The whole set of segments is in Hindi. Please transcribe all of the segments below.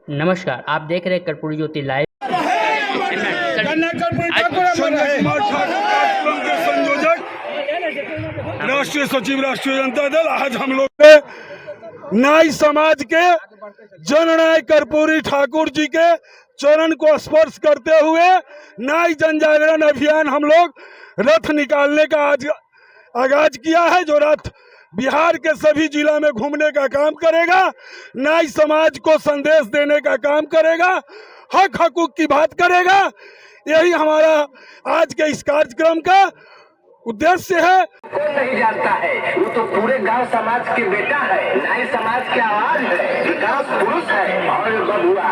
नमस्कार, आप देख रहे हैं कर्पूरी ज्योति लाइव। संयोजक राष्ट्रीय सचिव राष्ट्रीय जनता दल, आज हम लोग ने नाई समाज के जननायक कर्पूरी ठाकुर जी के चरण को स्पर्श करते हुए नाई जन जागरण अभियान हम लोग रथ निकालने का आज आगाज किया है, जो रथ बिहार के सभी जिला में घूमने का काम करेगा, नाई समाज को संदेश देने का काम करेगा, हक हकूक की बात करेगा। यही हमारा आज के इस कार्यक्रम का उद्देश्य है। कौन नहीं जानता है, वो तो पूरे गांव समाज के बेटा है, नाई समाज की आवाज है, विकास पुरुष है। और बबुआ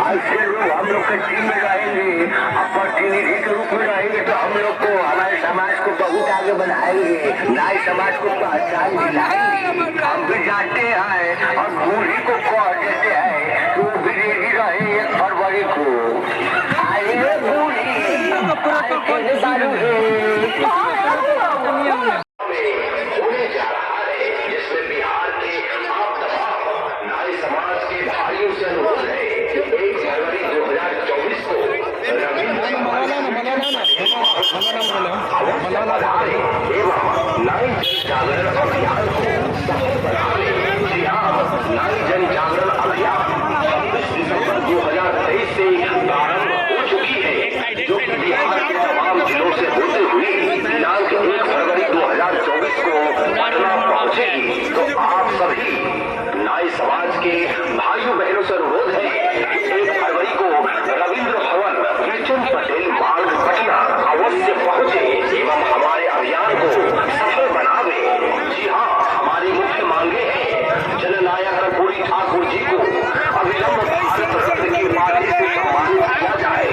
ऐसे लोग हम लोग के टीम में रहेंगे, प्रतिनिधि के रूप में रहेंगे, तो हम लोग को हमारे समाज को बहुत आगे बढ़ाएंगे, नाई समाज को पहचान दिलाएंगे। हम भी जानते हैं और बूढ़ी को कह देते हैं कि वो विरोधी रहे 1 फरवरी को। आइए बूढ़ी दारू होने जा रहा है, जिसमें बिहार के आप तमाम नाई समाज के भाइयों से अनुरोध है 1 फरवरी 2024 को एवं नाई जन जागरण अभियान को सफल बनाने। जी हाँ, नाई जन जागरण अभियान 26 दिसंबर 2023 से प्रारंभ हो चुकी है, जो कि बिहार के तमाम जिलों से होते हुए दिनांक 1 फरवरी 2024 को पटना पहुंचेगी। तो आप सभी नाई समाज के भाइयों बहनों से अनुरोध है 1 फरवरी को रविंद्र भवन किशन पटेल मार्ग पटना अवश्य पहुंचे एवं हमारे अभियान को सफल बनावे। जी हाँ, हमारी मुख्य मांगे हैं जननायक कर्पूरी ठाकुर जी को अविलंब भारत रत्न की उपाधि से सम्मानित किया जाए,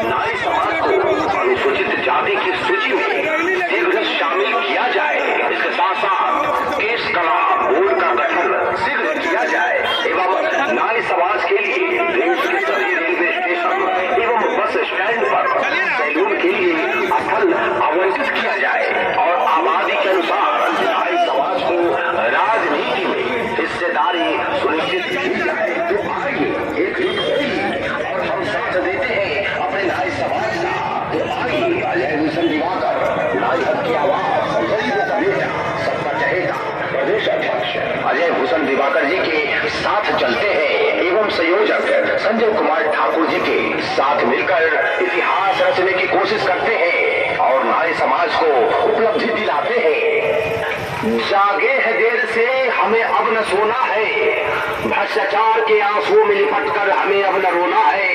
नाई समाज को अनुसूचित जाति की सूची में शीघ्र शामिल किया जाए, इसके साथ साथ केश कला बोर्ड का गठन शीघ्र किया जाए एवं नाई समाज के लिए देश के सभी रेलवे स्टेशन एवं बस स्टैंड पर सैलून के लिए स्थल आवंटित किया जाए और आबादी के अनुसार नाई समाज को राजनीति में हिस्सेदारी सुनिश्चित की जाए। तो आइए एकजुट होइए और हम साथ देते हैं अपने नाई समाज का। तो आइए अजय भूषण दिवाकर, नाई हक की आवाज, गरीबों का बेटा, सबका चहेता प्रदेश अध्यक्ष अजय भूषण दिवाकर जी के साथ चलते हैं एवं संयोजक संजय कुमार ठाकुर जी के साथ मिलकर इतिहास रचने की कोशिश करते हैं और नाई समाज को उपलब्धि दिलाते हैं। जागे है देर से हमें अब न सोना है, भ्रष्टाचार के आंसुओं में लिपट कर हमें अब न रोना है,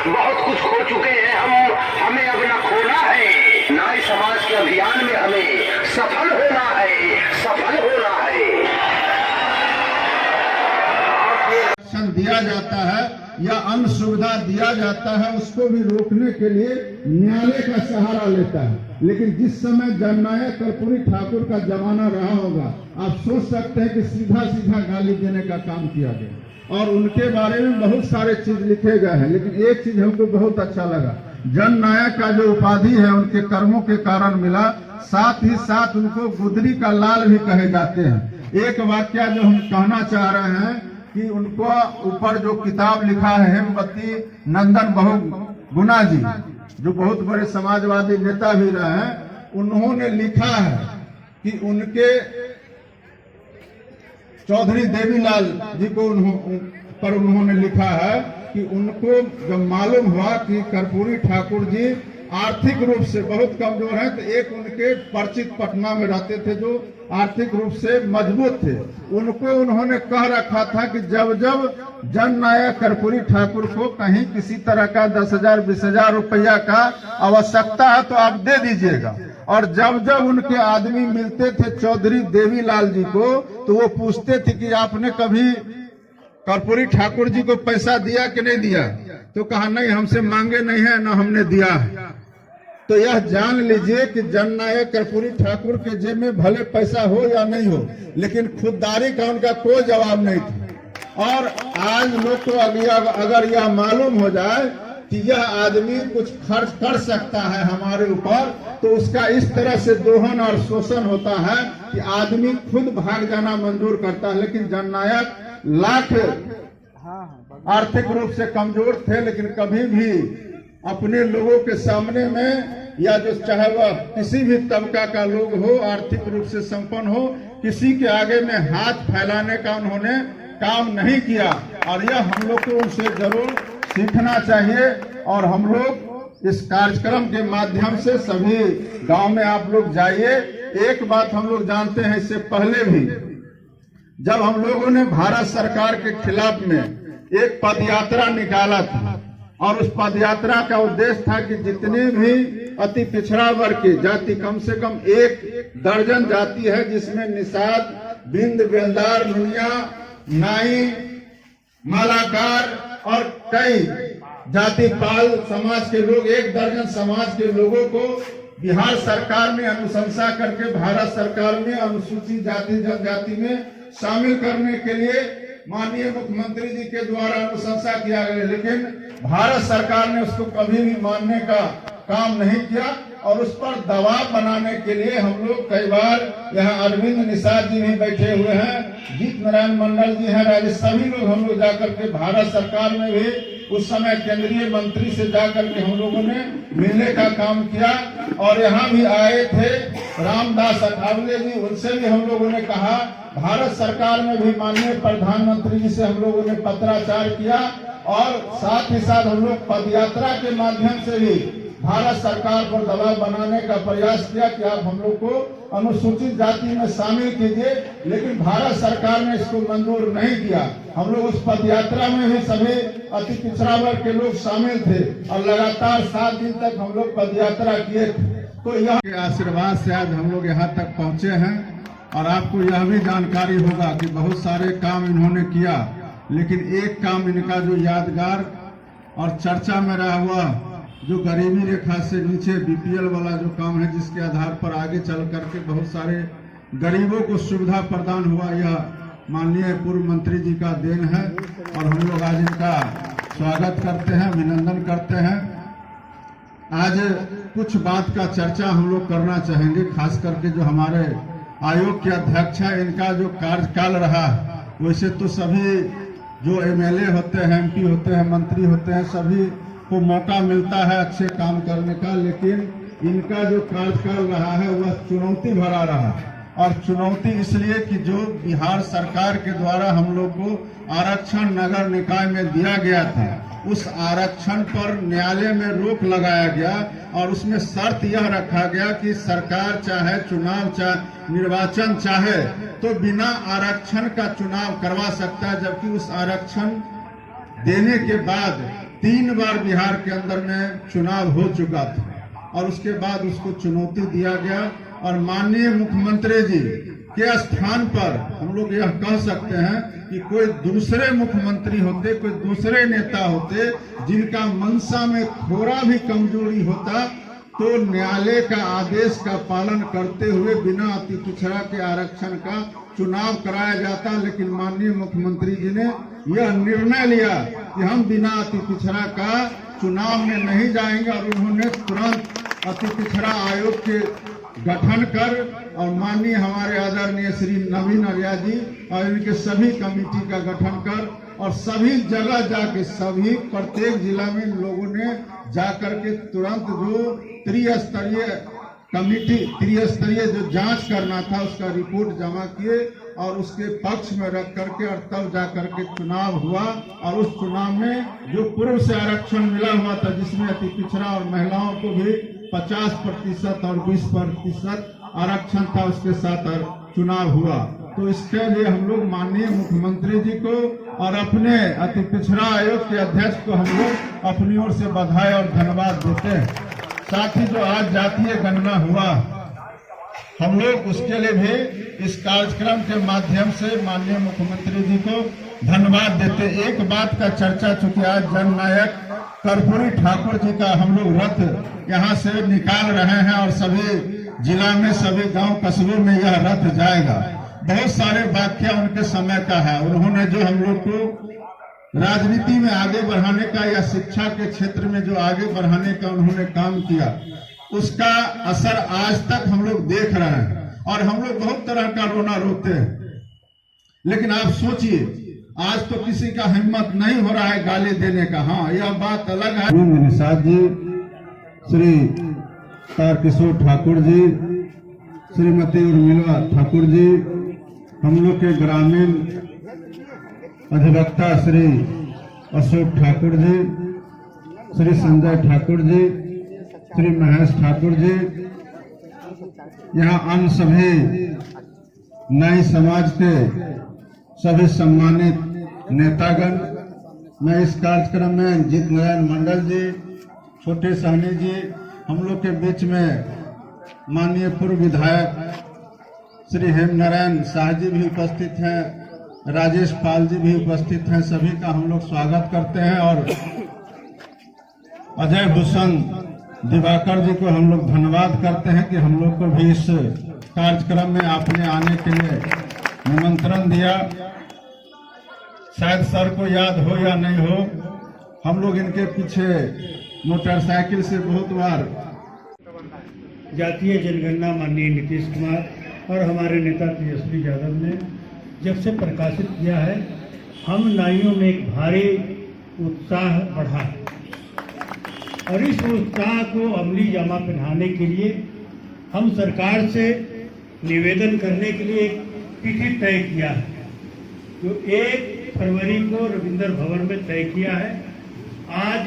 बहुत कुछ खो चुके हैं हम, हमें अब न खोना है। नाई समाज के अभियान में हमें सफल होना है, सफल होना है। दिया जाता है या अन्य सुविधा दिया जाता है, उसको भी रोकने के लिए न्यायालय का सहारा लेता है। लेकिन जिस समय जननायक कर्पूरी ठाकुर का जमाना रहा होगा, आप सोच सकते हैं कि सीधा सीधा गाली देने का काम किया गया और उनके बारे में बहुत सारे चीज लिखे गए हैं। लेकिन एक चीज हमको बहुत अच्छा लगा, जननायक का जो उपाधि है उनके कर्मों के कारण मिला, साथ ही साथ उनको गुदरी का लाल भी कहे जाते हैं। एक वाक्य जो हम कहना चाह रहे हैं कि उनको ऊपर जो किताब लिखा है हेमवती नंदन बहुगुणा जी, जो बहुत बड़े समाजवादी नेता भी रहे हैं, उन्होंने लिखा है कि उनके चौधरी देवीलाल जी को उन्होंने लिखा है कि उनको जब मालूम हुआ कि कर्पूरी ठाकुर जी आर्थिक रूप से बहुत कमजोर हैं, तो एक उनके परिचित पटना में रहते थे जो आर्थिक रूप से मजबूत थे, उनको उन्होंने कह रखा था कि जब जब जननायक कर्पूरी ठाकुर को कहीं किसी तरह का 10,000 20,000 रुपया का आवश्यकता है तो आप दे दीजिएगा। और जब जब उनके आदमी मिलते थे चौधरी देवीलाल जी को, तो वो पूछते थे कि आपने कभी कर्पूरी ठाकुर जी को पैसा दिया कि नहीं दिया, तो कहा नहीं, हमसे मांगे नहीं है, न हमने दिया है। तो यह जान लीजिए कि जननायक कर्पूरी ठाकुर के जेब में भले पैसा हो या नहीं हो, लेकिन खुददारी का उनका कोई जवाब नहीं था। और आज लोग को अगर यह मालूम हो जाए कि यह आदमी कुछ खर्च कर सकता है हमारे ऊपर, तो उसका इस तरह से दोहन और शोषण होता है कि आदमी खुद भाग जाना मंजूर करता है। लेकिन जननायक लाख आर्थिक रूप से कमजोर थे, लेकिन कभी भी अपने लोगों के सामने में या जो चाहे वह किसी भी तबका का लोग हो, आर्थिक रूप से संपन्न हो, किसी के आगे में हाथ फैलाने का उन्होंने काम नहीं किया। और यह हम लोग को उनसे जरूर सीखना चाहिए। और हम लोग इस कार्यक्रम के माध्यम से सभी गांव में आप लोग जाइए। एक बात हम लोग जानते हैं, इससे पहले भी जब हम लोगों ने भारत सरकार के खिलाफ में एक पदयात्रा निकाला था, और उस पदयात्रा का उद्देश्य था कि जितने भी अति पिछड़ा वर्ग की जाति, कम से कम 1 दर्जन जाति है जिसमें निषाद, बिंद, बेलदार, नुनिया, नाई, मालाकार और कई जाति पाल समाज के लोग, 1 दर्जन समाज के लोगों को बिहार सरकार ने अनुशंसा करके भारत सरकार में अनुसूचित जाति जनजाति में शामिल करने के लिए माननीय मुख्यमंत्री जी के द्वारा अनुशंसा किया गया। लेकिन भारत सरकार ने उसको कभी भी मानने का काम नहीं किया, और उस पर दबाव बनाने के लिए हम लोग कई बार, यहाँ अरविंद निषाद जी भी बैठे हुए हैं, जीत नारायण मंडल जी हैं, राजेश, सभी लोग हम लोग जाकर के भारत सरकार में भी उस समय केंद्रीय मंत्री से जाकर के हम लोगों ने मिलने का काम किया। और यहाँ भी आए थे रामदास अठावले जी, उनसे भी हम लोगों ने कहा। भारत सरकार में भी माननीय प्रधानमंत्री जी से हम लोगों ने पत्राचार किया, और साथ ही साथ हम लोग पदयात्रा के माध्यम से भी भारत सरकार पर दबाव बनाने का प्रयास किया कि आप हम लोग को अनुसूचित जाति में शामिल कीजिए। लेकिन भारत सरकार ने इसको मंजूर नहीं किया। हम लोग उस पदयात्रा में भी सभी अति पिछड़ा वर्ग के लोग शामिल थे, और लगातार 7 दिन तक हम लोग पदयात्रा किए थे। तो यह के आशीर्वाद से आज हम लोग यहाँ तक पहुँचे हैं। और आपको यह भी जानकारी होगा कि बहुत सारे काम इन्होंने किया, लेकिन एक काम इनका जो यादगार और चर्चा में रहा हुआ, जो गरीबी रेखा से नीचे बीपीएल वाला जो काम है, जिसके आधार पर आगे चल करके बहुत सारे गरीबों को सुविधा प्रदान हुआ, यह माननीय पूर्व मंत्री जी का देन है। और हम लोग आज इनका स्वागत करते हैं, अभिनंदन करते हैं। आज कुछ बात का चर्चा हम लोग करना चाहेंगे, खास करके जो हमारे आयोग के अध्यक्ष है, इनका जो कार्यकाल रहा। वैसे तो सभी जो एमएलए होते हैं, एमपी होते हैं, मंत्री होते हैं, सभी को मौका मिलता है अच्छे काम करने का, लेकिन इनका जो कार्यकाल रहा है वह चुनौती भरा रहा। और चुनौती इसलिए कि जो बिहार सरकार के द्वारा हम लोग को आरक्षण नगर निकाय में दिया गया था, उस आरक्षण पर न्यायालय में रोक लगाया गया, और उसमें शर्त यह रखा गया कि सरकार चाहे चुनाव, चाहे निर्वाचन चाहे तो बिना आरक्षण का चुनाव करवा सकता है। जबकि उस आरक्षण देने के बाद 3 बार बिहार के अंदर में चुनाव हो चुका था, और उसके बाद उसको चुनौती दिया गया। और माननीय मुख्यमंत्री जी के स्थान पर हम लोग यह कह सकते हैं कि कोई दूसरे मुख्यमंत्री होते, कोई दूसरे नेता होते, जिनका मंशा में थोड़ा भी कमजोरी होता, तो न्यायालय का आदेश का पालन करते हुए बिना अति पिछड़ा के आरक्षण का चुनाव कराया जाता। लेकिन माननीय मुख्यमंत्री जी ने यह निर्णय लिया कि हम बिना अति पिछड़ा का चुनाव में नहीं जाएंगे, और उन्होंने तुरंत अति पिछड़ा आयोग के गठन कर, और माननीय हमारे आदरणीय श्री नवीन आर्या जी और इनके सभी कमेटी का गठन कर, और सभी जगह जाके सभी प्रत्येक जिला में लोगों ने जाकर के तुरंत जो त्रिस्तरीय कमेटी, त्रिस्तरीय जो जांच करना था उसका रिपोर्ट जमा किए, और उसके पक्ष में रख करके और तब जाकर के चुनाव हुआ। और उस चुनाव में जो पूर्व से आरक्षण मिला हुआ था, जिसमें अति पिछड़ा और महिलाओं को भी 50% और 20% आरक्षण था, उसके साथ चुनाव हुआ। तो इसके लिए हम लोग माननीय मुख्यमंत्री जी को और अपने अति पिछड़ा आयोग के अध्यक्ष को हम लोग अपनी ओर से बधाई और धन्यवाद देते हैं। साथ ही जो आज जातीय गणना हुआ, हम लोग उसके लिए भी इस कार्यक्रम के माध्यम से माननीय मुख्यमंत्री जी को धन्यवाद देते। एक बात का चर्चा, चूंकि आज जननायक कर्पूरी ठाकुर जी का हम लोग रथ यहाँ से निकाल रहे हैं, और सभी जिला में, सभी गांव कस्बों में यह रथ जाएगा। बहुत सारे वाक्य उनके समय का है। उन्होंने जो हम लोग को राजनीति में आगे बढ़ाने का या शिक्षा के क्षेत्र में जो आगे बढ़ाने का उन्होंने काम किया, उसका असर आज तक हम लोग देख रहे हैं। और हम लोग बहुत तरह का रोना रोते हैं, लेकिन आप सोचिए आज तो किसी का हिम्मत नहीं हो रहा है गाली देने का। हाँ, यह बात अलग है। निषाद जी, श्री तारकिशोर ठाकुर जी, श्रीमती उर्मिला ठाकुर जी, हम लोग के ग्रामीण अधिवक्ता श्री अशोक ठाकुर जी, श्री संजय ठाकुर जी, श्री महेश ठाकुर जी, यहाँ अन्य सभी न्याय समाज के सभी सम्मानित नेतागण, मैं इस कार्यक्रम में जीत नारायण मंडल जी, छोटे सहनी जी, हम लोग के बीच में माननीय पूर्व विधायक श्री हेम नारायण शाह जी भी उपस्थित हैं, राजेश पाल जी भी उपस्थित हैं, सभी का हम लोग स्वागत करते हैं। और अजय भूषण दिवाकर जी को हम लोग धन्यवाद करते हैं कि हम लोग को भी इस कार्यक्रम में आपने आने के लिए निमंत्रण दिया। शायद सर को याद हो या नहीं हो, हम लोग इनके पीछे मोटरसाइकिल से बहुत बार जातीय जनगणना माननीय नीतीश कुमार और हमारे नेता तेजस्वी यादव ने जब से प्रकाशित किया है, हम नाइयों में एक भारी उत्साह बढ़ा है और इस उत्साह को अमली जामा पहनाने के लिए हम सरकार से निवेदन करने के लिए एक तिथि तय किया है, जो 1 फरवरी को रविंद्र भवन में तय किया है। आज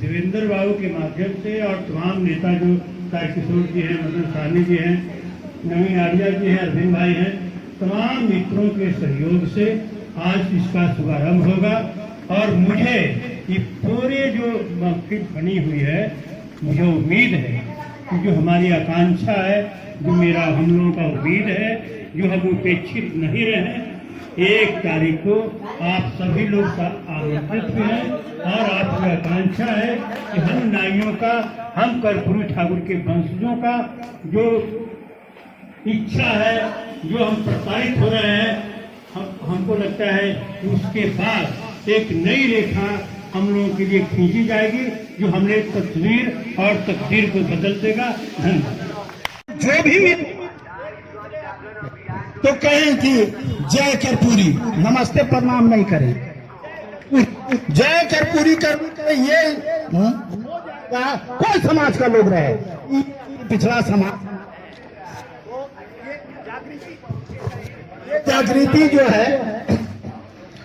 देवेंद्र बाबू के माध्यम से और तमाम नेता जो तारकिशोर जी हैं, मदन सहनी जी हैं, नवीन आर्या जी हैं, अरविंद भाई हैं, तमाम मित्रों के सहयोग से आज इसका शुभारंभ होगा। और मुझे ये पूरे जो महफिल बनी हुई है, मुझे उम्मीद है कि जो हमारी आकांक्षा है, जो मेरा हम लोगों का उम्मीद है, जो हम उपेक्षित नहीं रहे, 1 तारीख को आप सभी लोग आमंत्रित भी हैं और आपकी आकांक्षा है कि हम नाइयों का, हम कर्पूरी ठाकुर के वंशजों का जो इच्छा है, जो हम प्रसारित हो रहे हैं, हमको लगता है कि उसके बाद एक नई रेखा हम लोगों के लिए खींची जाएगी, जो हमने तस्वीर और तकदीर को बदल देगा। जो भी तो कहें कि जय कर्पूरी, नमस्ते प्रणाम नहीं करें, जय कर्पूरी कर ये कोई समाज का लोग रहे, पिछड़ा समाज जागृति जो है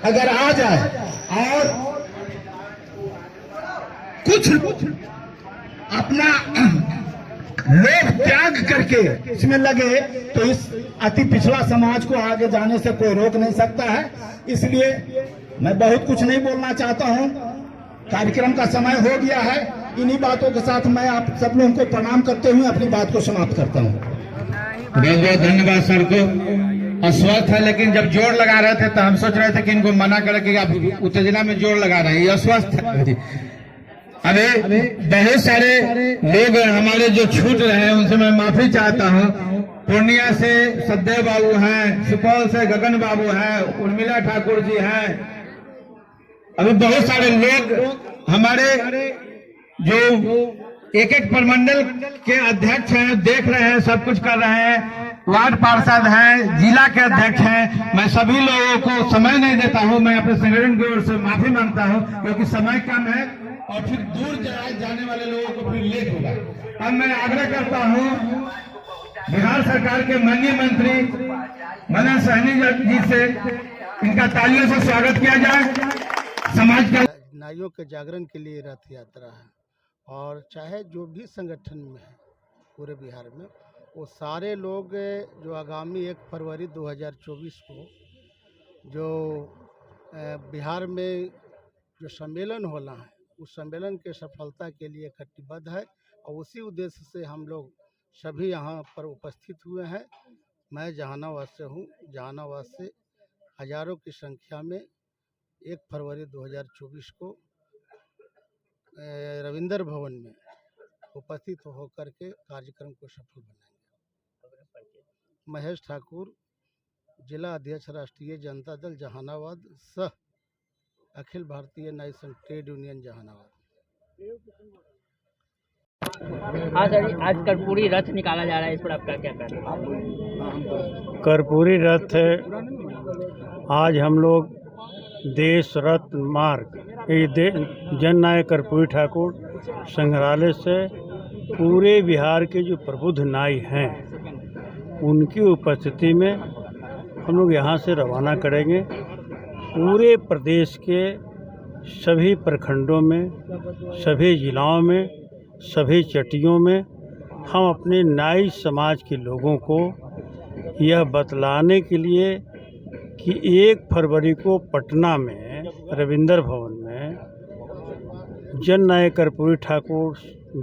अगर आ जाए और कुछ अपना लोभ त्याग करके इसमें लगे तो इस अति पिछड़ा समाज को आगे जाने से कोई रोक नहीं सकता है। इसलिए मैं बहुत कुछ नहीं बोलना चाहता हूं, कार्यक्रम का समय हो गया है। इन्हीं बातों के साथ मैं आप सब लोगों को प्रणाम करते हुए अपनी बात को समाप्त करता हूं। बहुत बहुत धन्यवाद सर को। अस्वस्थ है, लेकिन जब जोर लगा रहे थे तो हम सोच रहे थे कि इनको मना करके आप उत्तेजना में जोर लगा रहे हैं, ये अस्वस्थ है। अभी बहुत सारे लोग हमारे जो छूट रहे हैं उनसे मैं माफी चाहता हूं। पूर्णिया से सददेव बाबू हैं, सुपौल से गगन बाबू हैं, उर्मिला ठाकुर जी हैं, अभी बहुत सारे लोग हमारे जो एक प्रमंडल के अध्यक्ष हैं, देख रहे हैं, सब कुछ कर रहे हैं, वार्ड पार्षद हैं, जिला के अध्यक्ष हैं। मैं सभी लोगों को समय नहीं देता हूं, मैं अपने संगठन की ओर से माफी मांगता हूं क्योंकि समय कम है और फिर दूर जाने वाले लोगों को फिर लेट होगा। अब मैं आग्रह करता हूं बिहार सरकार के माननीय मंत्री मदन सहनी जी से इनका तालियों से स्वागत किया जाए। समाज का नाइयों के जागरण के लिए रथ यात्रा है और चाहे जो भी संगठन में है पूरे बिहार में, वो सारे लोग जो आगामी 1 फरवरी 2024 को जो बिहार में जो सम्मेलन होना है, उस सम्मेलन के सफलता के लिए कटिबद्ध है और उसी उद्देश्य से हम लोग सभी यहाँ पर उपस्थित हुए हैं। मैं जहानाबाद से हूँ। जहानाबाद से हजारों की संख्या में 1 फरवरी 2024 को रविंद्र भवन में उपस्थित होकर के कार्यक्रम को सफल बनाएंगे। महेश ठाकुर, जिला अध्यक्ष राष्ट्रीय जनता दल जहानाबाद सह अखिल भारतीय न्याय संघ ट्रेड यूनियन जहानाबाद। हाँ सर, आज कर्पूरी रथ निकाला जा रहा है, इस पर आपका क्या कहना है? कर्पूरी रथ आज हम लोग देश रत्न मार्ग ये जननायक कर्पूरी ठाकुर संग्रहालय से पूरे बिहार के जो प्रबुद्ध नाई हैं उनकी उपस्थिति में हम लोग यहाँ से रवाना करेंगे। पूरे प्रदेश के सभी प्रखंडों में, सभी जिलाओं में, सभी चटियों में हम अपने नाई समाज के लोगों को यह बतलाने के लिए कि 1 फरवरी को पटना में रविंद्र भवन में जननायक कर्पूरी ठाकुर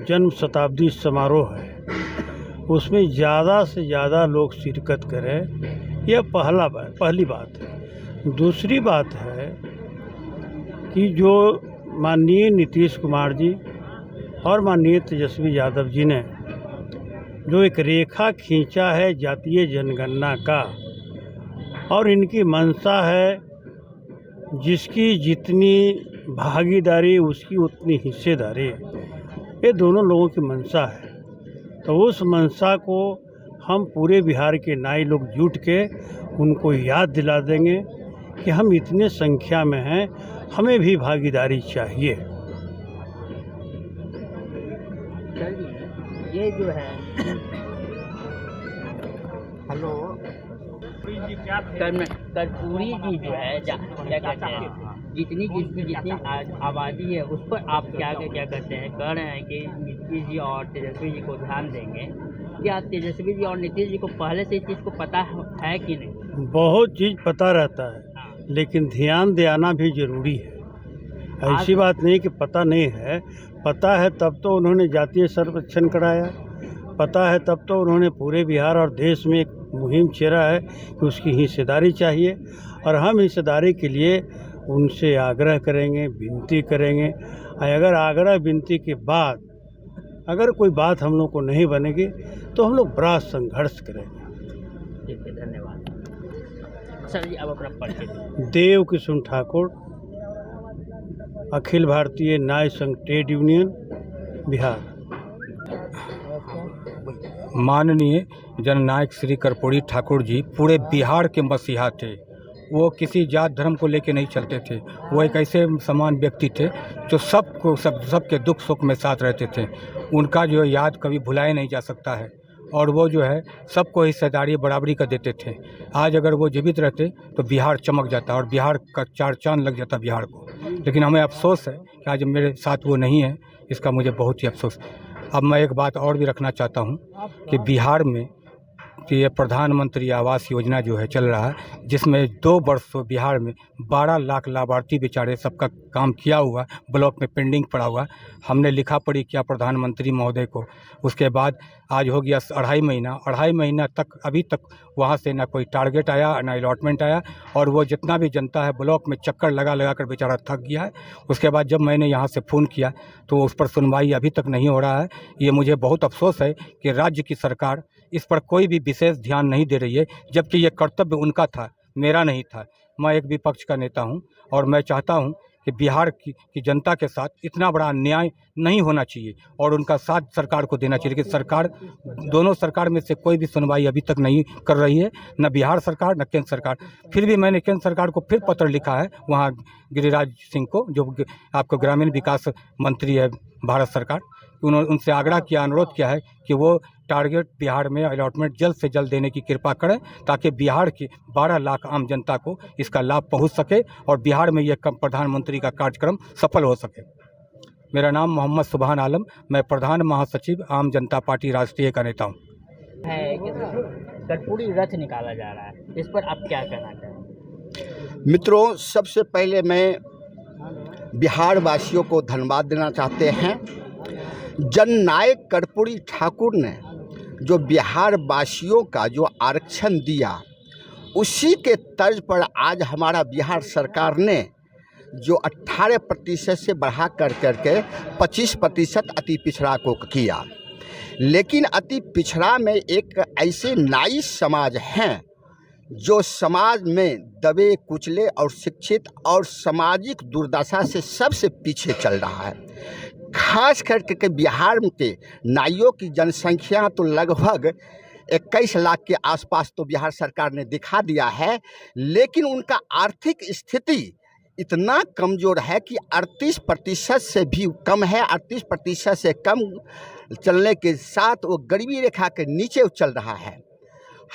जन्म शताब्दी समारोह है, उसमें ज़्यादा से ज़्यादा लोग शिरकत करें। यह पहली बात है। दूसरी बात है कि जो माननीय नीतीश कुमार जी और माननीय तेजस्वी यादव जी ने जो एक रेखा खींचा है जातीय जनगणना का, और इनकी मंशा है जिसकी जितनी भागीदारी उसकी उतनी हिस्सेदारी, ये दोनों लोगों की मंशा है। तो उस मंशा को हम पूरे बिहार के नाई लोग जुट के उनको याद दिला देंगे कि हम इतने संख्या में हैं, हमें भी भागीदारी चाहिए। ये जो है हेलो कर्पूरी जी जो है क्या कहते हैं, जितनी आबादी है उस पर आप क्या कहते हैं, कह रहे हैं कि नीतीश जी और तेजस्वी जी को ध्यान देंगे। क्या तेजस्वी जी और नीतीश जी को पहले से इस चीज़ को पता है कि नहीं? बहुत चीज़ पता रहता है, लेकिन ध्यान देना भी जरूरी है। ऐसी बात नहीं कि पता नहीं है, पता है तब तो उन्होंने जातीय सर्वेक्षण कराया, पता है तब तो उन्होंने पूरे बिहार और देश में एक मुहिम छेड़ा है कि उसकी हिस्सेदारी चाहिए, और हम हिस्सेदारी के लिए उनसे आग्रह करेंगे, विनती करेंगे। अगर आग्रह विनती के बाद अगर कोई बात हम लोग को नहीं बनेगी तो हम लोग बड़ा संघर्ष करेंगे। ठीक है, धन्यवाद सर जी। अब अपना परिचय। देव किशुन ठाकुर, अखिल भारतीय नाई संघ ट्रेड यूनियन बिहार। माननीय जननायक श्री कर्पूरी ठाकुर जी पूरे बिहार के मसीहा थे। वो किसी जात धर्म को लेके नहीं चलते थे। वो एक ऐसे समान व्यक्ति थे जो सबके दुख सुख में साथ रहते थे। उनका जो याद कभी भुलाया नहीं जा सकता है, और वो जो है सबको हिस्सेदारी बराबरी का देते थे। आज अगर वो जीवित रहते तो बिहार चमक जाता और बिहार का 4 चांद लग जाता बिहार को। लेकिन हमें अफसोस है कि आज मेरे साथ वो नहीं है, इसका मुझे बहुत ही अफसोस है। अब मैं एक बात और भी रखना चाहता हूँ कि बिहार में कि ये प्रधानमंत्री आवास योजना जो है चल रहा है, जिसमें 2 वर्षों बिहार में 12 लाख लाभार्थी बेचारे सबका काम किया हुआ, ब्लॉक में पेंडिंग पड़ा हुआ। हमने लिखा पढ़ी किया प्रधानमंत्री महोदय को, उसके बाद आज हो गया 2.5 महीना तक अभी तक वहाँ से ना कोई टारगेट आया ना अलॉटमेंट आया, और वो जितना भी जनता है ब्लॉक में चक्कर लगा कर बेचारा थक गया है। उसके बाद जब मैंने यहाँ से फ़ोन किया तो उस पर सुनवाई अभी तक नहीं हो रहा है। ये मुझे बहुत अफसोस है कि राज्य की सरकार इस पर कोई भी विशेष ध्यान नहीं दे रही है, जबकि ये कर्तव्य उनका था, मेरा नहीं था। मैं एक विपक्ष का नेता हूं और मैं चाहता हूं कि बिहार की जनता के साथ इतना बड़ा अन्याय नहीं होना चाहिए और उनका साथ सरकार को देना चाहिए। लेकिन सरकार, दोनों सरकार में से कोई भी सुनवाई अभी तक नहीं कर रही है, न बिहार सरकार न केंद्र सरकार। फिर भी मैंने केंद्र सरकार को फिर पत्र लिखा है, वहाँ गिरिराज सिंह को, जो आपको ग्रामीण विकास मंत्री है भारत सरकार, उनसे आग्रह किया, अनुरोध किया है कि वो टारगेट बिहार में अलॉटमेंट जल्द से जल्द देने की कृपा करें, ताकि बिहार की 12 लाख आम जनता को इसका लाभ पहुंच सके और बिहार में यह प्रधानमंत्री का कार्यक्रम सफल हो सके। मेरा नाम मोहम्मद सुबहान आलम, मैं प्रधान महासचिव आम जनता पार्टी राष्ट्रीय का नेता हूँ। है कि कर्पूरी रथ निकाला जा रहा है, इस पर आप क्या कहना चाहेंगे? मित्रों, सबसे पहले मैं बिहार वासियों को धन्यवाद देना चाहते हैं। जननायक कर्पूरी ठाकुर ने जो बिहार वासियों का जो आरक्षण दिया, उसी के तर्ज पर आज हमारा बिहार सरकार ने जो 18% से बढ़ा करके 25% अति पिछड़ा को किया। लेकिन अति पिछड़ा में एक ऐसे नाई समाज हैं जो समाज में दबे कुचले और शिक्षित और सामाजिक दुर्दशा से सबसे पीछे चल रहा है। खास करके बिहार के नाइयों की जनसंख्या तो लगभग 21 लाख के आसपास तो बिहार सरकार ने दिखा दिया है, लेकिन उनका आर्थिक स्थिति इतना कमज़ोर है कि 38% से भी कम है। 38% से कम चलने के साथ वो गरीबी रेखा के नीचे चल रहा है।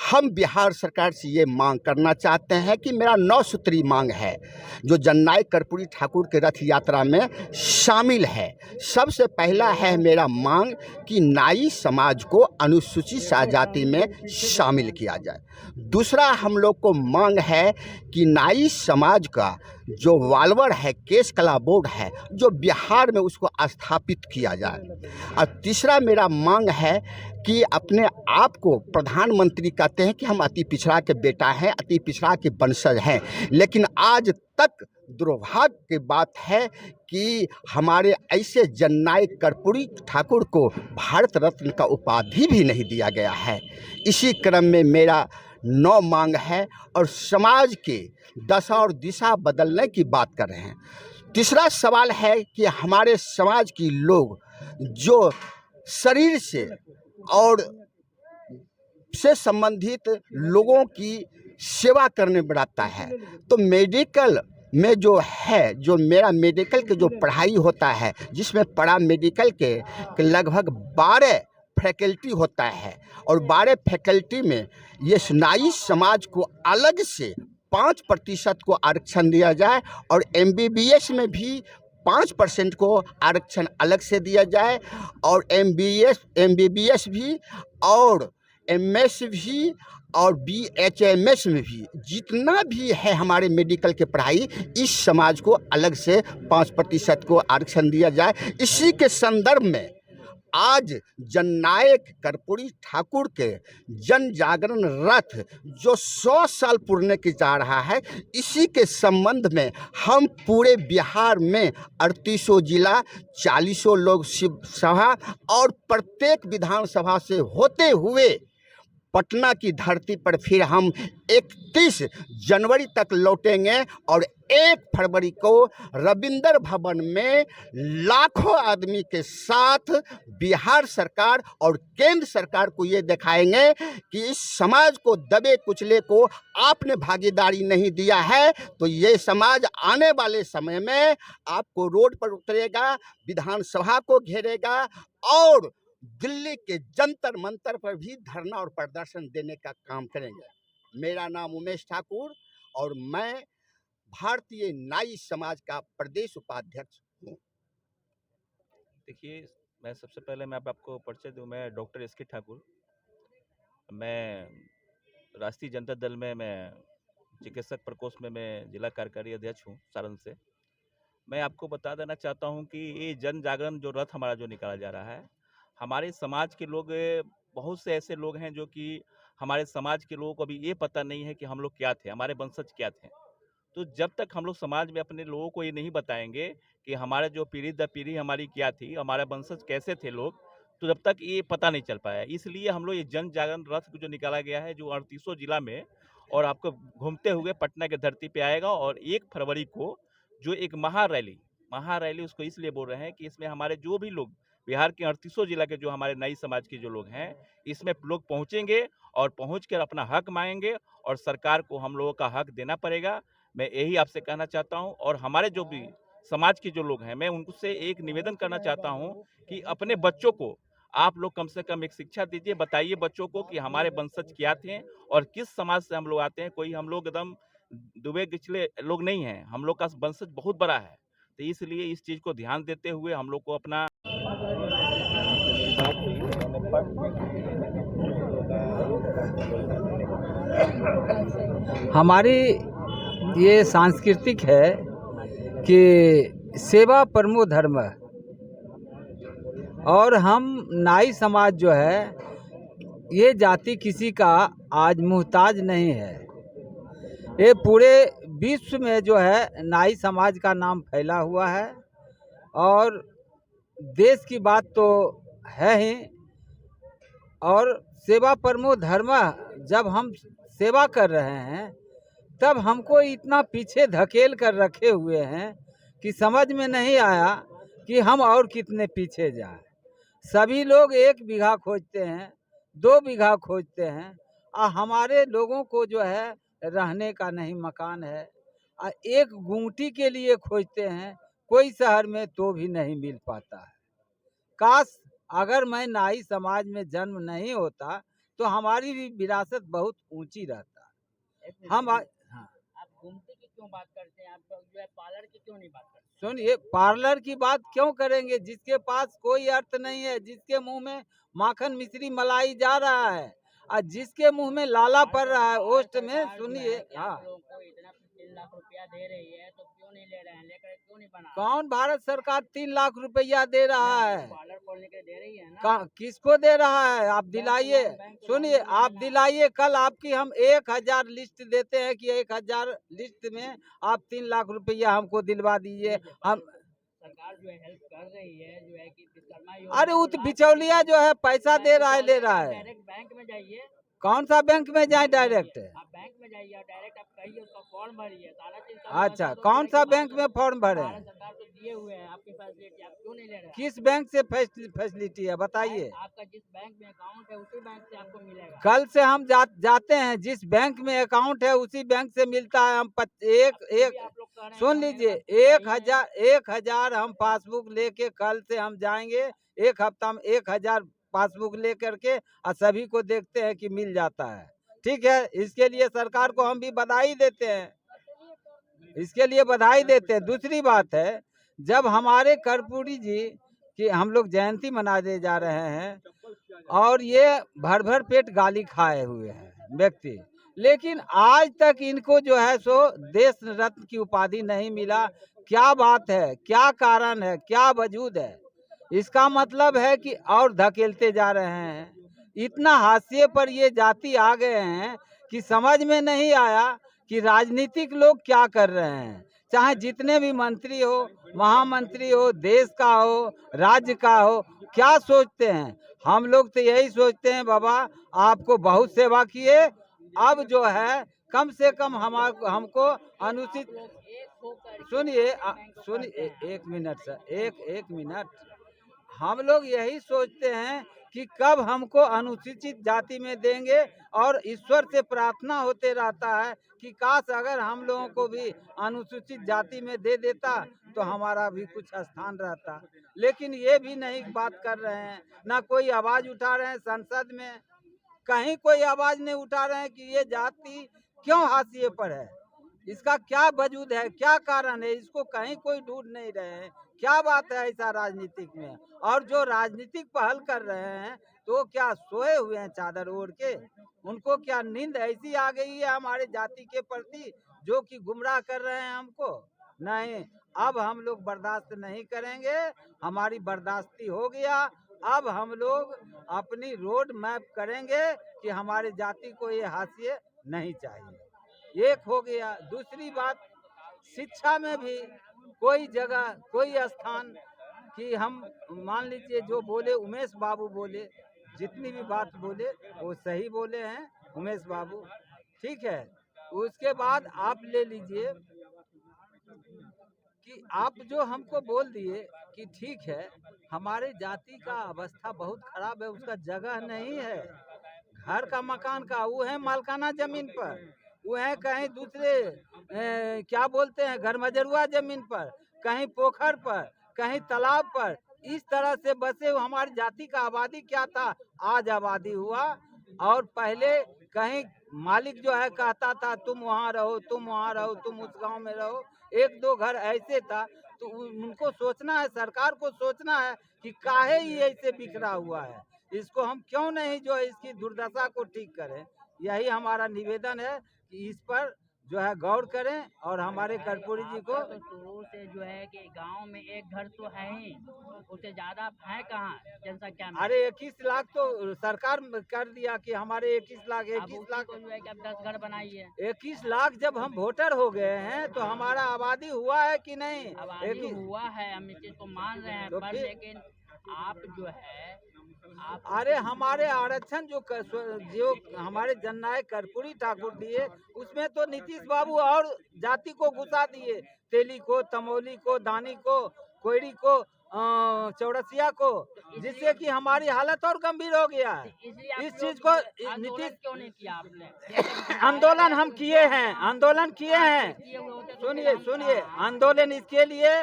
हम बिहार सरकार से ये मांग करना चाहते हैं कि मेरा 9 सूत्री मांग है जो जननायक कर्पूरी ठाकुर के रथ यात्रा में शामिल है। सबसे पहला है मेरा मांग कि नाई समाज को अनुसूचित जाति में शामिल किया जाए। दूसरा हम लोग को मांग है कि नाई समाज का जो वाल्वर है, केश कला बोर्ड है, जो बिहार में उसको स्थापित किया जाए। और तीसरा मेरा मांग है कि अपने आप को प्रधानमंत्री कहते हैं कि हम अति पिछड़ा के बेटा हैं, अति पिछड़ा के वंशज हैं, लेकिन आज तक दुर्भाग्य की बात है कि हमारे ऐसे जननायक कर्पूरी ठाकुर को भारत रत्न का उपाधि भी नहीं दिया गया है। इसी क्रम में मेरा 9 मांग है और समाज के दशा और दिशा बदलने की बात कर रहे हैं। तीसरा सवाल है कि हमारे समाज की लोग जो शरीर से और से संबंधित लोगों की सेवा करने बढ़ाता है, तो मेडिकल में जो है, जो मेरा मेडिकल के जो पढ़ाई होता है, जिसमें पैरा मेडिकल के लगभग 12 फैकल्टी होता है और 12 फैकल्टी में ये नाई समाज को अलग से 5% को आरक्षण दिया जाए और MBBS में भी 5% को आरक्षण अलग से दिया जाए और MBBS भी और MS भी और BHMS में भी जितना भी है हमारे मेडिकल के पढ़ाई, इस समाज को अलग से 5% को आरक्षण दिया जाए। इसी के संदर्भ में आज जननायक कर्पूरी ठाकुर के जन जागरण रथ जो 100 साल पूरने की जा रहा है, इसी के संबंध में हम पूरे बिहार में 38 जिला, 40 लोग सभा और प्रत्येक विधानसभा से होते हुए पटना की धरती पर फिर हम 31 जनवरी तक लौटेंगे और 1 फरवरी को रविंद्र भवन में लाखों आदमी के साथ बिहार सरकार और केंद्र सरकार को ये दिखाएंगे कि इस समाज को दबे कुचले को आपने भागीदारी नहीं दिया है, तो ये समाज आने वाले समय में आपको रोड पर उतरेगा, विधानसभा को घेरेगा और दिल्ली के जंतर मंतर पर भी धरना और प्रदर्शन देने का काम करेंगे। मेरा नाम उमेश ठाकुर और मैं भारतीय नाई समाज का प्रदेश उपाध्यक्ष हूँ। देखिए, मैं सबसे पहले मैं आपको परिचय दूँ। मैं डॉक्टर SK ठाकुर, मैं राष्ट्रीय जनता दल में मैं चिकित्सक प्रकोष्ठ में मैं जिला कार्यकारी अध्यक्ष हूँ सारण से। मैं आपको बता देना चाहता हूँ कि ये जन जागरण जो रथ हमारा जो निकाला जा रहा है, हमारे समाज के लोग, बहुत से ऐसे लोग हैं जो कि हमारे समाज के लोगों को अभी ये पता नहीं है कि हम लोग क्या थे, हमारे वंशज क्या थे। तो जब तक हम लोग समाज में अपने लोगों को ये नहीं बताएंगे कि हमारे जो पीढ़ी दर पीढ़ी हमारी क्या थी, हमारे वंशज कैसे थे लोग, तो जब तक ये पता नहीं चल पाया। इसलिए हम लोग ये जन जागरण रथ जो निकाला गया है, जो 38 जिला में और आपको घूमते हुए पटना की धरती पे आएगा। और 1 फरवरी को जो एक महारैली उसको इसलिए बोल रहे हैं कि इसमें हमारे जो भी लोग बिहार के 38 जिला के जो हमारे नाई समाज के जो लोग हैं, इसमें लोग पहुंचेंगे और पहुंचकर अपना हक मांगेंगे और सरकार को हम लोगों का हक देना पड़ेगा। मैं यही आपसे कहना चाहता हूं। और हमारे जो भी समाज के जो लोग हैं, मैं उनसे एक निवेदन करना चाहता हूं कि अपने बच्चों को आप लोग कम से कम एक शिक्षा दीजिए, बताइए बच्चों को कि हमारे वंशज क्या थे और किस समाज से हम लोग आते हैं। कोई हम लोग एकदम दुबे पिछले लोग नहीं हैं, हम लोग का वंशज बहुत बड़ा है। तो इसलिए इस चीज़ को ध्यान देते हुए हम लोग को अपना हमारी ये सांस्कृतिक है कि सेवा परमो धर्म, और हम नाई समाज जो है ये जाति किसी का आज मुहताज नहीं है। ये पूरे विश्व में जो है नाई समाज का नाम फैला हुआ है और देश की बात तो है ही। और सेवा परमो धर्म, जब हम सेवा कर रहे हैं तब हमको इतना पीछे धकेल कर रखे हुए हैं कि समझ में नहीं आया कि हम और कितने पीछे जाएं। सभी लोग 1 बीघा खोजते हैं, 2 बीघा खोजते हैं, और हमारे लोगों को जो है रहने का नहीं मकान है। एक गुमटी के लिए खोजते हैं कोई शहर में तो भी नहीं मिल पाता है। काश अगर मैं नाई समाज में जन्म नहीं होता तो हमारी भी विरासत बहुत ऊंची रहता। हम हाँ, आप घूमते की क्यों बात करते हैं? आप जो है पार्लर की क्यों नहीं बात करते? सुनिए, पार्लर की बात क्यों करेंगे जिसके पास कोई अर्थ नहीं है, जिसके मुंह में माखन मिश्री मलाई जा रहा है और जिसके मुंह में लाला पड़ रहा है ओस्ट में। सुनिए, हाँ, आप लोगों को इतना 3 लाख रुपया दे रही है तो क्यों नहीं ले रहे हैं? लेकर क्यों नहीं बना? कौन भारत सरकार 3 लाख रुपया दे रहा है? पार्लर खोलने के लिए दे रही है ना। किसको दे रहा है? आप दिलाइए। सुनिए, आप दिलाइए। कल आपकी हम 1000 लिस्ट देते हैं कि 1000 लिस्ट में आप 3 लाख रुपया हमको दिलवा दीजिए। हम सरकार जो है हेल्प कर रही है, जो है कि विश्वकर्मा अरे वो तो बिचौलिया जो है पैसा दे रहा है, ले रहा है। डायरेक्ट बैंक में जाइए। कौन सा बैंक में जाए डायरेक्ट? आप बैंक में जाइए और डायरेक्ट आप कहिए, उसका फॉर्म भरिए, सारा चीज। अच्छा, कौन सा बैंक में फॉर्म भरे? सरकार तो दिए हुए हैं आपकी फैसिलिटी, आप क्यों नहीं ले रहे? किस बैंक से फैसिलिटी है बताइए? आपका जिस बैंक में अकाउंट है उसी बैंक से आपको मिलेगा। कल से हम जाते हैं, जिस बैंक में अकाउंट है उसी बैंक से मिलता है। हम सुन लीजिए, 1000 हम पासबुक लेके कल से हम जाएंगे। एक हफ्ता में 1000 पासबुक ले करके और सभी को देखते हैं कि मिल जाता है। ठीक है, इसके लिए सरकार को हम भी बधाई देते हैं, इसके लिए बधाई देते हैं। दूसरी बात है, जब हमारे कर्पूरी जी की हम लोग जयंती मनाने जा रहे हैं और ये भर पेट गाली खाए हुए हैं व्यक्ति, लेकिन आज तक इनको जो है सो देश रत्न की उपाधि नहीं मिला। क्या बात है? क्या कारण है? क्या वजूद है? इसका मतलब है कि और धकेलते जा रहे हैं। इतना हाशिए पर ये जाति आ गए हैं कि समझ में नहीं आया कि राजनीतिक लोग क्या कर रहे हैं। चाहे जितने भी मंत्री हो, महामंत्री हो, देश का हो, राज्य का हो, क्या सोचते हैं? हम लोग तो यही सोचते हैं, बाबा आपको बहुत सेवा किए, अब जो है कम से कम हमको अनुचित। सुनिए, एक मिनट सर, एक मिनट। हम लोग यही सोचते हैं कि कब हमको अनुसूचित जाति में देंगे, और ईश्वर से प्रार्थना होते रहता है कि काश अगर हम लोगों को भी अनुसूचित जाति में दे देता तो हमारा भी कुछ स्थान रहता। लेकिन ये भी नहीं बात कर रहे हैं, ना कोई आवाज उठा रहे हैं संसद में, कहीं कोई आवाज नहीं उठा रहे हैं कि ये जाति क्यों हाशिए पर है, इसका क्या वजूद है, क्या कारण है, इसको कहीं कोई ढूंढ नहीं रहे हैं। क्या बात है ऐसा राजनीतिक में? और जो राजनीतिक पहल कर रहे हैं तो क्या सोए हुए हैं चादर ओढ़ के? उनको क्या नींद ऐसी आ गई है हमारे जाति के प्रति जो कि गुमराह कर रहे हैं हमको? नहीं, अब हम लोग बर्दाश्त नहीं करेंगे, हमारी बर्दाश्ती हो गया। अब हम लोग अपनी रोड मैप करेंगे कि हमारे जाति को ये हाशिए नहीं चाहिए। एक हो गया। दूसरी बात, शिक्षा में भी कोई जगह, कोई स्थान कि हम मान लीजिए जो बोले उमेश बाबू बोले, जितनी भी बात बोले वो सही बोले हैं उमेश बाबू, ठीक है। उसके बाद आप ले लीजिए कि आप जो हमको बोल दिए कि ठीक है हमारे जाति का अवस्था बहुत खराब है, उसका जगह नहीं है, घर का मकान का, वो है मालकाना जमीन पर, वो है कहीं दूसरे क्या बोलते हैं घर मजरुआ जमीन पर, कहीं पोखर पर, कहीं तालाब पर, इस तरह से बसे हमारी जाति का आबादी क्या था, आज आबादी हुआ। और पहले कहीं मालिक जो है कहता था तुम वहाँ रहो, तुम वहाँ रहो, तुम उस गांव में रहो, एक दो घर ऐसे था। तो उनको सोचना है, सरकार को सोचना है कि काहे ये ऐसे बिखरा हुआ है, इसको हम क्यों नहीं जो है इसकी दुर्दशा को ठीक करें। यही हमारा निवेदन है कि इस पर जो है गौर करें। और हमारे कर्पूरी जी को तो शुरू से जो है कि गांव में एक घर तो है ही, उससे ज्यादा है कहाँ जनसंख्या में? अरे 21 लाख तो सरकार कर दिया कि हमारे 21 लाख को जो है कि अब 10 घर बनाइए। 21 लाख जब हम वोटर हो गए हैं तो हमारा आबादी हुआ है कि नहीं? आबादी हुआ है, हम इस चीज को मान रहे हैं, तो पर लेकिन आप जो है अरे हमारे आरक्षण जो हमारे जननायक कर्पूरी ठाकुर दिए, उसमें तो नीतीश बाबू और जाति को घुसा दिए, तेली को, तमोली को, दानी को, कोयरी को, चौरसिया को, जिससे कि हमारी हालत और गंभीर हो गया है। इस चीज को नीतीश क्यों नहीं किया आपने? आंदोलन हम किए हैं, आंदोलन किए हैं। सुनिए, आंदोलन इसके लिए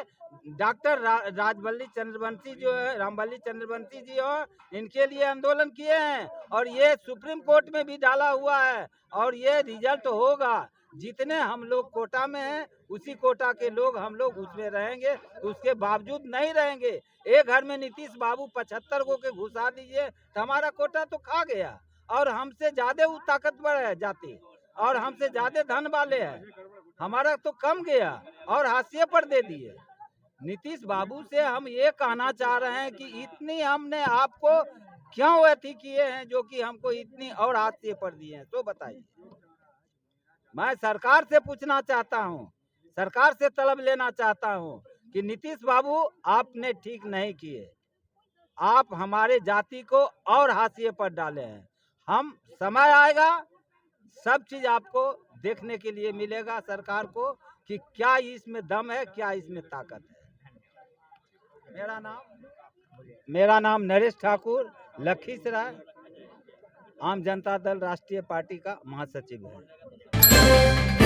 डॉक्टर राजबल्ली चंद्रवंशी जो है, रामबल्ली चंद्रवंशी जी हो, इनके लिए आंदोलन किए हैं और ये सुप्रीम कोर्ट में भी डाला हुआ है और ये रिजल्ट होगा। जितने हम लोग कोटा में हैं उसी कोटा के लोग हम लोग उसमें रहेंगे, उसके बावजूद नहीं रहेंगे। एक घर में नीतीश बाबू 75 को के घुसा दीजिए तो हमारा कोटा तो खा गया और हमसे ज्यादा वो ताकतवर है जाति और हमसे ज्यादा धन वाले हैं, हमारा तो कम गया और हाशिए पर दे दिए। नीतीश बाबू से हम ये कहना चाह रहे हैं कि इतनी हमने आपको क्यों अति किए हैं जो कि हमको इतनी और हाशिए पर दिए हैं, तो बताइए। मैं सरकार से पूछना चाहता हूँ, सरकार से तलब लेना चाहता हूँ कि नीतीश बाबू आपने ठीक नहीं किए, आप हमारे जाति को और हाशिए पर डाले हैं। हम समय आएगा सब चीज आपको देखने के लिए मिलेगा सरकार को कि क्या इसमें दम है, क्या इसमें ताकत है। मेरा नाम नरेश ठाकुर, लखीसराय आम जनता दल राष्ट्रीय पार्टी का महासचिव है।